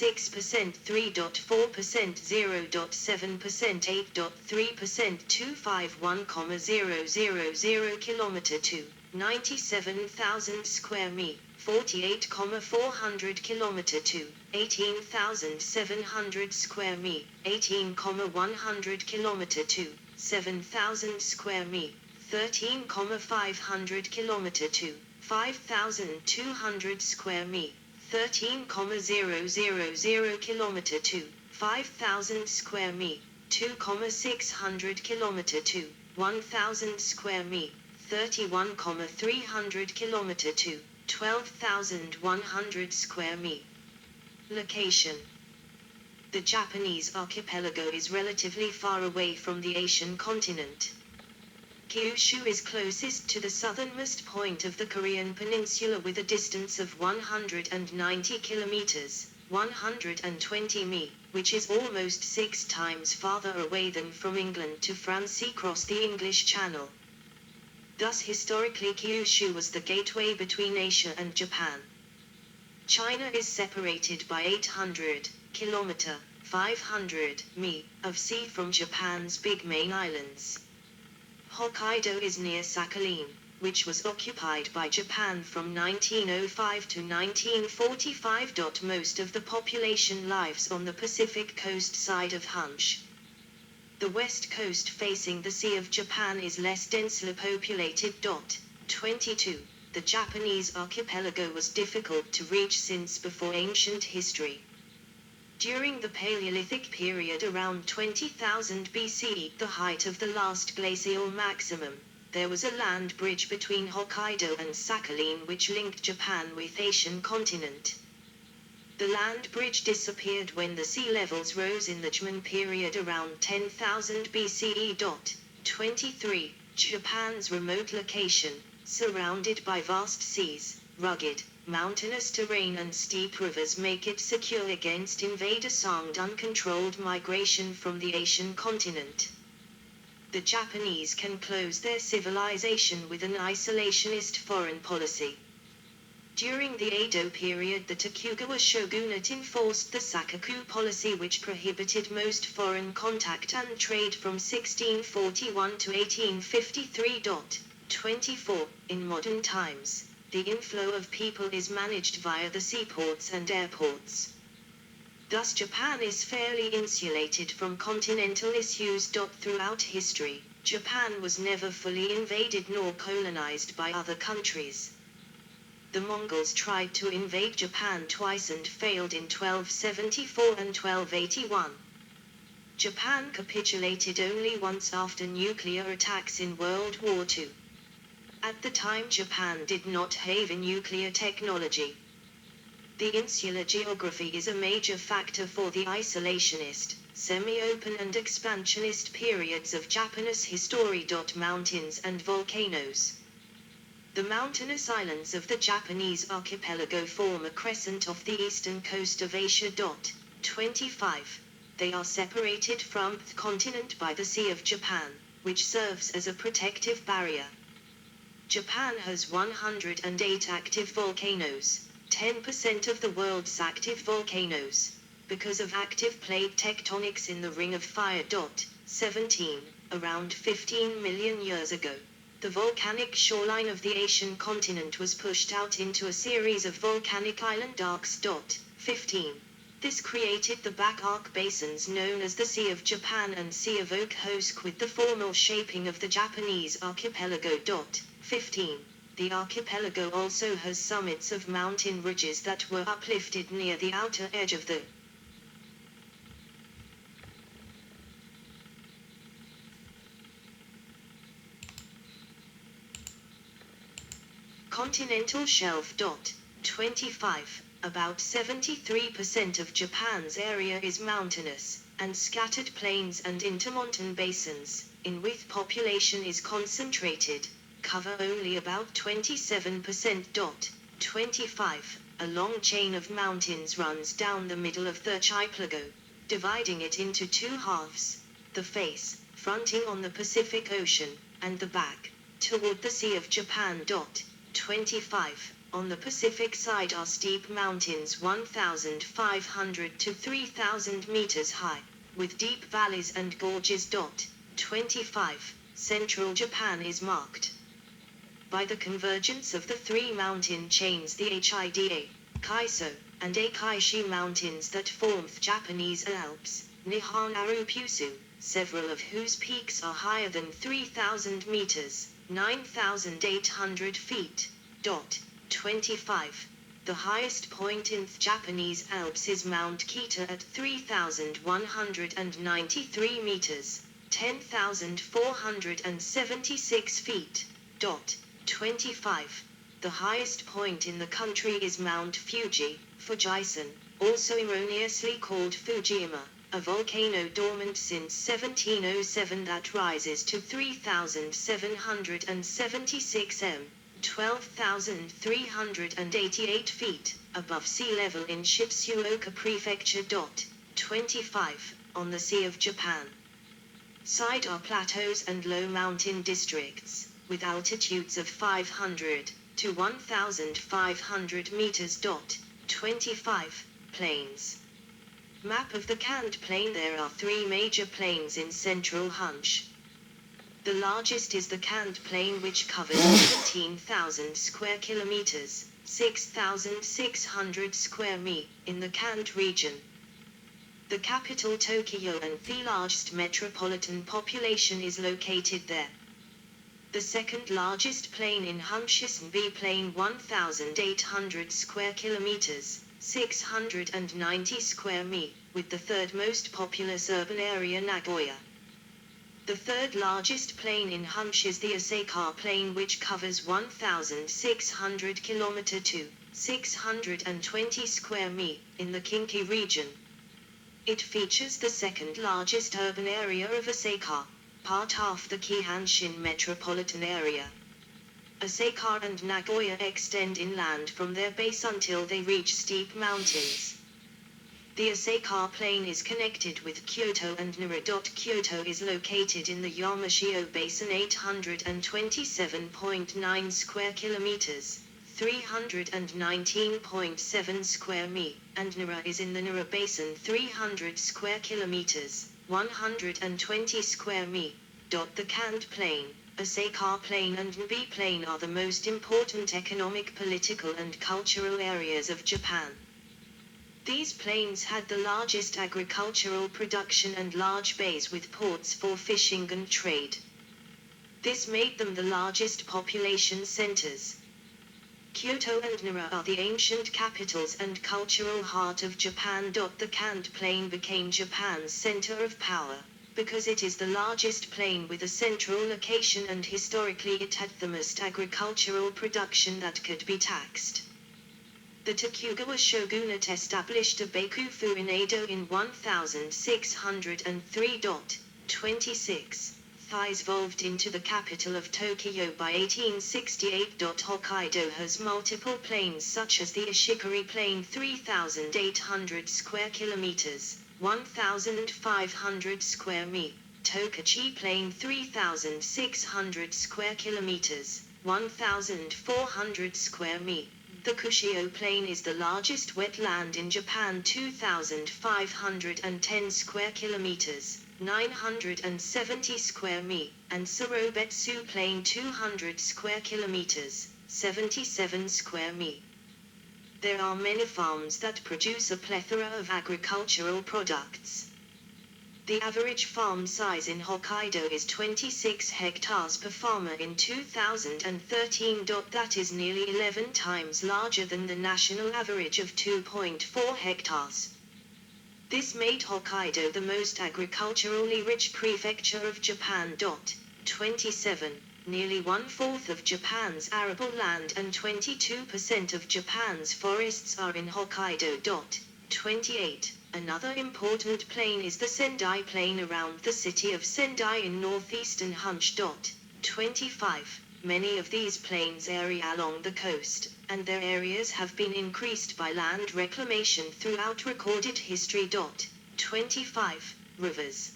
6%, 3.4%, 0.7%, 8.3%, 251,000 kilometer to 97,000 square mi, 48,400 kilometer to 18,700 square mi, 18,100 kilometer to 7,000 square mi, 13,500 kilometer to 5,200 square mi, 13,000 kilometer to 5,000 square mi, 2,600 kilometer to 1,000 square mi, 31,300 kilometer to 12,100 square mi. Location. The Japanese archipelago is relatively far away from the Asian continent. Kyushu is closest to the southernmost point of the Korean peninsula with a distance of 190 kilometers, 120 mi, which is almost 6 times farther away than from England to France across the English Channel. Thus historically Kyushu was the gateway between Asia and Japan. China is separated by 800 kilometer, 500 mi, of sea from Japan's big main islands. Hokkaido is near Sakhalin, which was occupied by Japan from 1905 to 1945. Most of the population lives on the Pacific coast side of Hunch. The west coast facing the Sea of Japan is less densely populated. 22. The Japanese archipelago was difficult to reach since before ancient history. During the Paleolithic period around 20,000 BCE, the height of the last glacial maximum, there was a land bridge between Hokkaido and Sakhalin which linked Japan with Asian continent. The land bridge disappeared when the sea levels rose in the Jomon period around 10,000 BCE. 23. Japan's remote location, surrounded by vast seas, rugged, mountainous terrain and steep rivers make it secure against invaders and uncontrolled migration from the Asian continent. The Japanese can close their civilization with an isolationist foreign policy. During the Edo period the Tokugawa shogunate enforced the Sakaku policy which prohibited most foreign contact and trade from 1641 to 1853. 24. In modern times, the inflow of people is managed via the seaports and airports. Thus Japan is fairly insulated from continental issues. Throughout history, Japan was never fully invaded nor colonized by other countries. The Mongols tried to invade Japan twice and failed in 1274 and 1281. Japan capitulated only once after nuclear attacks in World War II. At the time Japan did not have a nuclear technology. The insular geography is a major factor for the isolationist, semi-open and expansionist periods of Japanese history. Mountains and volcanoes. The mountainous islands of the Japanese archipelago form a crescent off the eastern coast of Asia. 25. They are separated from the continent by the Sea of Japan, which serves as a protective barrier. Japan has 108 active volcanoes, 10% of the world's active volcanoes, because of active plate tectonics in the Ring of Fire. 17. Around 15 million years ago, the volcanic shoreline of the Asian continent was pushed out into a series of volcanic island arcs. 15. This created the back arc basins known as the Sea of Japan and Sea of Okhotsk with the formal shaping of the Japanese archipelago. 15. The archipelago also has summits of mountain ridges that were uplifted near the outer edge of the continental shelf. 25. About 73% of Japan's area is mountainous, and scattered plains and intermontane basins, in which population is concentrated, cover only about 27%. 25. A long chain of mountains runs down the middle of the archipelago, dividing it into two halves, the face, fronting on the Pacific Ocean, and the back, toward the Sea of Japan. 25. On the Pacific side are steep mountains 1,500 to 3,000 meters high, with deep valleys and gorges. 25. Central Japan is marked by the convergence of the three mountain chains, the Hida, Kaiso, and Akaishi mountains that form the Japanese Alps, Nihon Arupusu, several of whose peaks are higher than 3,000 meters, 9,800 feet. 25. The highest point in the Japanese Alps is Mount Kita at 3,193 meters, 10,476 feet. 25. The highest point in the country is Mount Fuji, Fujisan, also erroneously called Fujiyama, a volcano dormant since 1707 that rises to 3,776 m, 12,388 feet, above sea level in Shizuoka Prefecture. 25. On the Sea of Japan side are plateaus and low mountain districts, with altitudes of 500 to 1,500 meters. 25. Plains. Map of the Kant Plain. There are three major plains in central Hunch. The largest is the Kant Plain, which covers 17,000 square kilometers, 6,600 square mi, in the Kant region. The capital Tokyo and the largest metropolitan population is located there. The second largest plain in Hunch is Nbe Plain, 1,800 square kilometers, 690 square mi, with the third most populous urban area Nagoya. The third largest plain in Hunch is the Asaka Plain, which covers 1,600 km to 620 square mi, in the Kinki region. It features the second largest urban area of Asaka, part of the Keihanshin metropolitan area. Asaka and Nagoya extend inland from their base until they reach steep mountains. The Asaka Plain is connected with Kyoto and Nara. Kyoto is located in the Yamashiro Basin, 827.9 square kilometers, 319.7 square mi, and Nara is in the Nara Basin, 300 square kilometers, 120 square mi. The Kant Plain, Asaka Plain and Nbe Plain are the most important economic, political and cultural areas of Japan. These plains had the largest agricultural production and large bays with ports for fishing and trade. This made them the largest population centers. Kyoto and Nara are the ancient capitals and cultural heart of Japan. The Kant Plain became Japan's center of power, because it is the largest plain with a central location, and historically it had the most agricultural production that could be taxed. The Tokugawa shogunate established a Bakufu in Edo in 1603. 26. Thais evolved into the capital of Tokyo by 1868. Hokkaido has multiple plains such as the Ishikari Plain, 3,800 square kilometers, 1,500 square mi, Tokachi Plain, 3,600 square kilometers, 1,400 square mi. The Kushio Plain is the largest wetland in Japan, 2,510 square kilometers, 970 square mi, and Surobetsu Plain, 200 square kilometers, 77 square mi. There are many farms that produce a plethora of agricultural products. The average farm size in Hokkaido is 26 hectares per farmer in 2013. That is nearly 11 times larger than the national average of 2.4 hectares. This made Hokkaido the most agriculturally rich prefecture of Japan. 27. Nearly one-fourth of Japan's arable land and 22% of Japan's forests are in Hokkaido. 28. Another important plain is the Sendai Plain around the city of Sendai in northeastern Hunch. 25. Many of these plains area along the coast, and their areas have been increased by land reclamation throughout recorded history. 25. Rivers.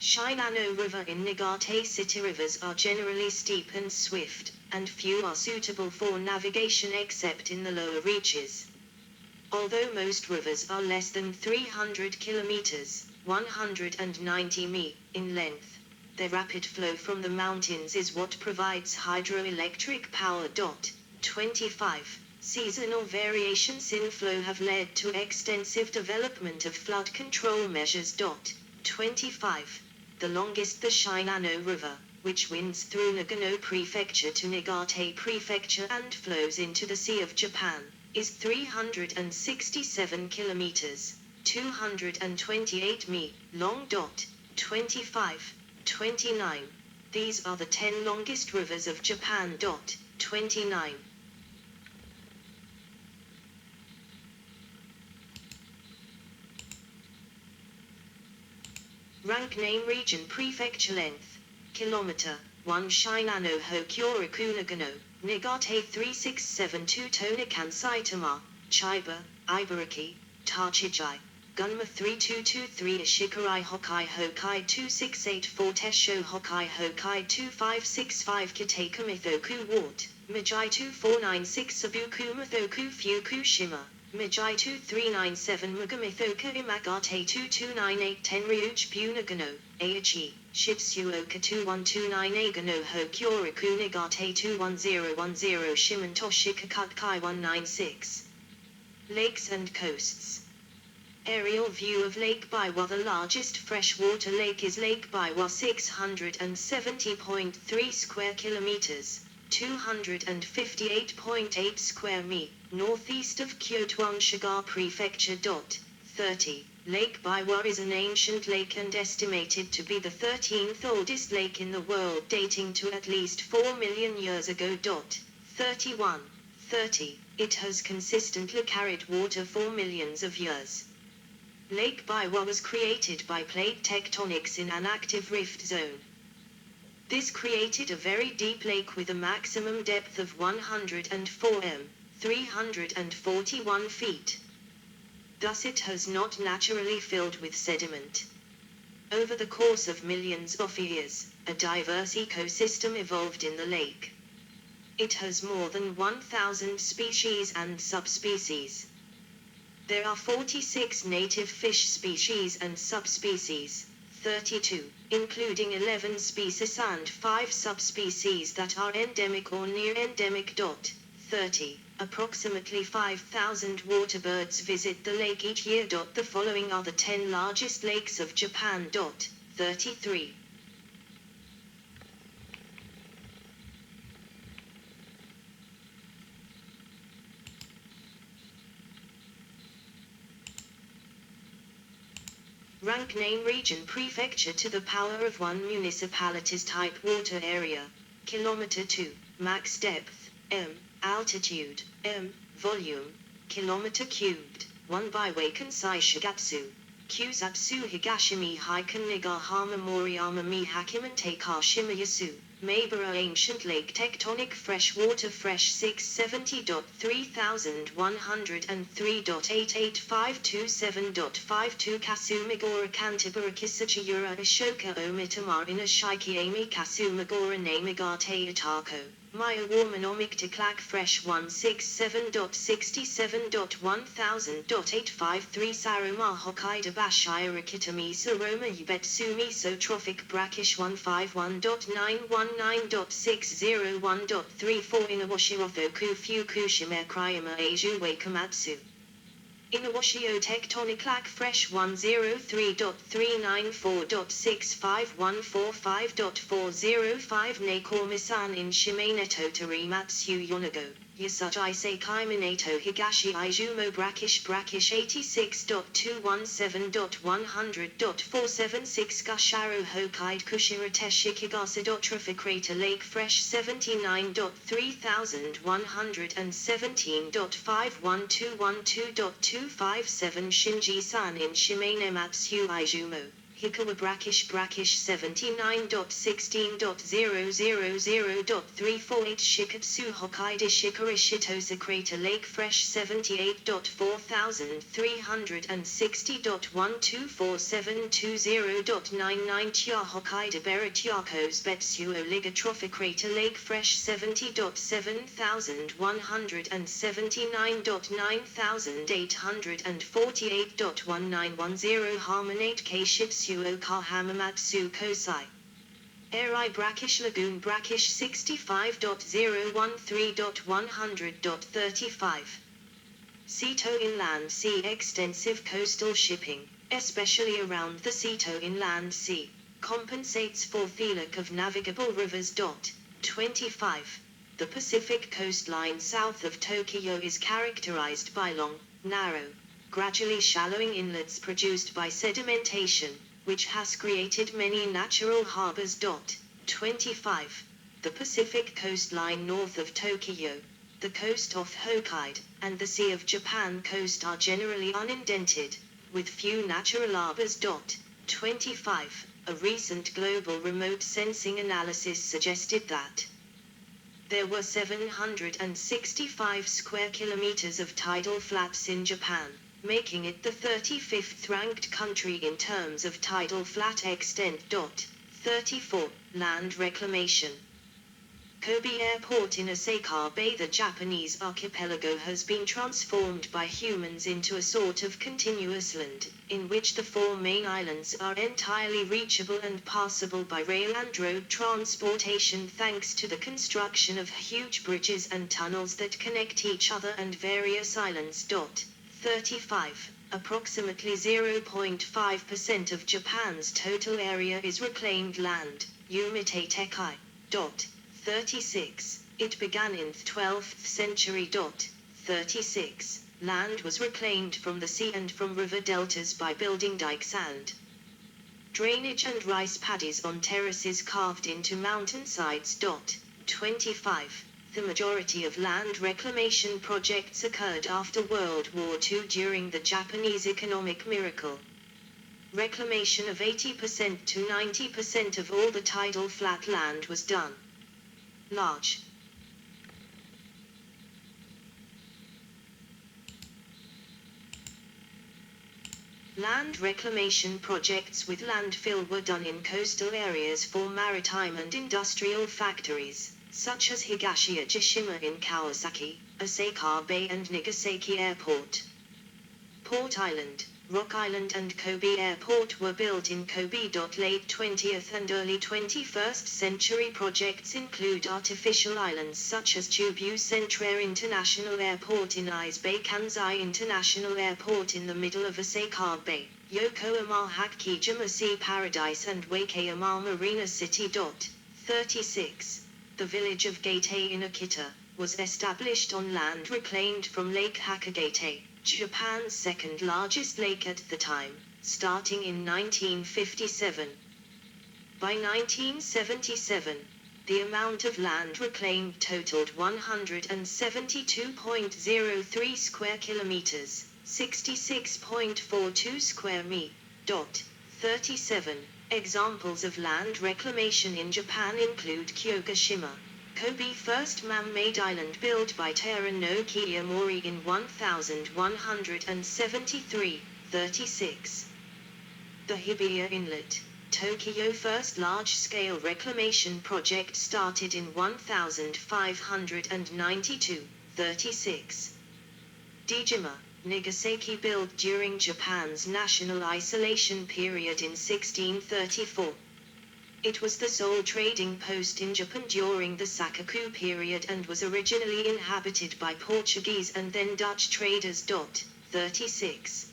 Shinano River in Niigata City. Rivers are generally steep and swift, and few are suitable for navigation except in the lower reaches. Although most rivers are less than 300 kilometers, 190 mi, in length, their rapid flow from the mountains is what provides hydroelectric power. 25. Seasonal variations in flow have led to extensive development of flood control measures. 25. The longest, the Shinano River, which winds through Nagano Prefecture to Niigata Prefecture and flows into the Sea of Japan, is 367 kilometers, 228 mi, long. 25. 29. These are the 10 longest rivers of Japan. 29. Rank name region prefecture length. Kilometer 1 Shinano Ho Kyoraku Nagano, Niigata 3672 Tonikan Saitama, Chiba, Ibaraki, Tachijai, Gunma 3223 Ishikarai Hokai Hokai 2684 Tesho Hokai Hokai 2565 Kitaka Mithoku Wart, Mijai 2496 Sabuku Mithoku Fukushima, Mijai 2397 Mugamithoka Imagate 2298 Tenryuch Bunagano, Aichi, Shitsuoka 2129 Agano Ho Kyoraku Niigata 21010 Shimantoshika Kutkai 196. Lakes and coasts. Aerial view of Lake Biwa. The largest freshwater lake is Lake Biwa, 670.3 square kilometers, 258.8 square mi, northeast of Kyoto, Shiga Prefecture. 30. Lake Biwa is an ancient lake and estimated to be the 13th oldest lake in the world, dating to at least 4 million years ago. 31. 30. It has consistently carried water for millions of years. Lake Biwa was created by plate tectonics in an active rift zone. This created a very deep lake with a maximum depth of 104 m, 341 feet. Thus it has not naturally filled with sediment. Over the course of millions of years, a diverse ecosystem evolved in the lake. It has more than 1,000 species and subspecies. There are 46 native fish species and subspecies, 32, including 11 species and 5 subspecies that are endemic or near endemic. 30. Approximately 5,000 waterbirds visit the lake each year. The following are the 10 largest lakes of Japan. 33. Rank name region prefecture to the power of 1 municipalities. Type water area. Kilometer 2. Max depth, m. Altitude, m. Volume, kilometer cubed. 1 by Kansai Shigatsu. Kusatsu Higashimi Hiken Nigahama Moriyama Mi Hakimente Kashimayasu. Maibara Ancient Lake Tectonic Freshwater Fresh 670.3103.8852.7.52 Kasumigora Kantibara Kisachiyura Ashoka Omitamar Inashiki Kasumigora Namigate Atako. Maya Warmanomic Tiklak Fresh 167.67.1000.853 Saruma Hokkaido Bashira Kitami Saroma Yubetsumi So Trophic Brackish 151.919.601.34 Inawashirothoku Fukushima Kryama Aju Wakamatsu. Inawashio Tectonic Lac Fresh 103.394.65145.405 Nakormisan in Shimaneto Terimatsu Yonago. Yasujai Sekai Minato Higashi Ijumo Brackish 86.217.100.476 Gasharo Hokkaido Kushirateshi Kigasa. Traffic Crater Lake Fresh 79.3117.51212.257 Shinji San in Shimane Matsu Ijumo. Hikawa Brackish 79.16.000.348 Shikatsu Hokkaido Shikari Shitosa Crater Lake Fresh 78.4360.12472.99 Tia Hokkaido Berit Yakos Betsuo Ligatrophic Crater Lake Fresh 70.7179.9848.1910 Harmonate Keishitsuo Kahamamatsu Kosai Eri Brackish Lagoon Brackish 65.013.100.35 Seto Inland Sea Extensive coastal shipping, especially around the Seto Inland Sea, compensates for the lack of navigable rivers. 25. The Pacific coastline south of Tokyo is characterized by long, narrow, gradually shallowing inlets produced by sedimentation, which has created many natural harbors. 25. The Pacific coastline north of Tokyo, the coast off Hokkaido, and the Sea of Japan coast are generally unindented, with few natural harbors. 25. A recent global remote sensing analysis suggested that there were 765 square kilometers of tidal flats in Japan, making it the 35th ranked country in terms of tidal flat extent. 34. Land reclamation. Kobe Airport in Osaka Bay. The Japanese archipelago has been transformed by humans into a sort of continuous land, in which the four main islands are entirely reachable and passable by rail and road transportation thanks to the construction of huge bridges and tunnels that connect each other and various islands. 35. Approximately 0.5% of Japan's total area is reclaimed land, Umite Tekai. 36. It began in the 12th century. 36. Land was reclaimed from the sea and from river deltas by building dikes and drainage and rice paddies on terraces carved into mountainsides. 25. The majority of land reclamation projects occurred after World War II during the Japanese economic miracle. Reclamation of 80% to 90% of all the tidal flat land was done. Large land reclamation projects with landfill were done in coastal areas for maritime and industrial factories, such as Higashi-Ojishima in Kawasaki, Osaka Bay and Nagasaki Airport. Port Island, Rock Island and Kobe Airport were built in Kobe. Late 20th and early 21st century projects include artificial islands such as Chubu Centre International Airport in Ise Bay, Kansai International Airport in the middle of Osaka Bay, Yokohama Hakijima Sea Paradise and Wakayama Marina City. 36. The village of Gaitei in Akita was established on land reclaimed from Lake Hakagate, Japan's second largest lake at the time, starting in 1957. By 1977, the amount of land reclaimed totaled 172.03 square kilometers, 66.42 square mi. 37. Examples of land reclamation in Japan include Kyogoshima, Kobe, first man-made island built by Terra no Kiyomori in 1173. 36. The Hibiya Inlet, Tokyo, first large-scale reclamation project started in 1592. 36. Dejima, Nagasaki, built during Japan's national isolation period in 1634. It was the sole trading post in Japan during the Sakoku period and was originally inhabited by Portuguese and then Dutch traders. 36.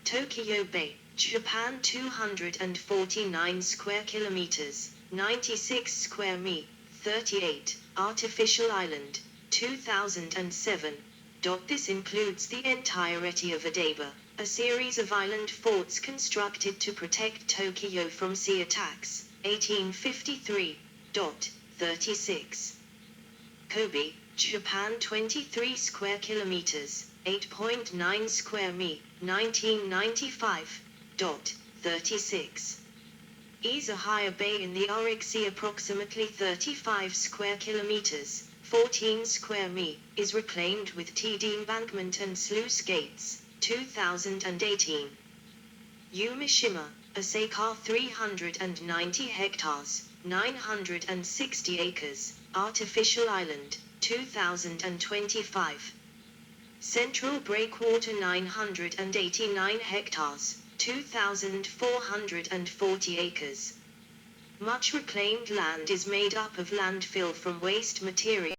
Tokyo Bay, Japan, 249 square kilometers, 96 square mi. 38. Artificial Island, 2007. This includes the entirety of Odaiba, a series of island forts constructed to protect Tokyo from sea attacks. 1853. 36. Kobe, Japan, 23 square kilometers, 8.9 square mi. 1995. 36. Isahaya Bay in the Auric Sea, approximately 35 square kilometers, 14 square mi, is reclaimed with TD embankment and sluice gates, 2018. Umeshima, Asaka 390 hectares, 960 acres, artificial island, 2025. Central Breakwater 989 hectares, 2,440 acres. Much reclaimed land is made up of landfill from waste material.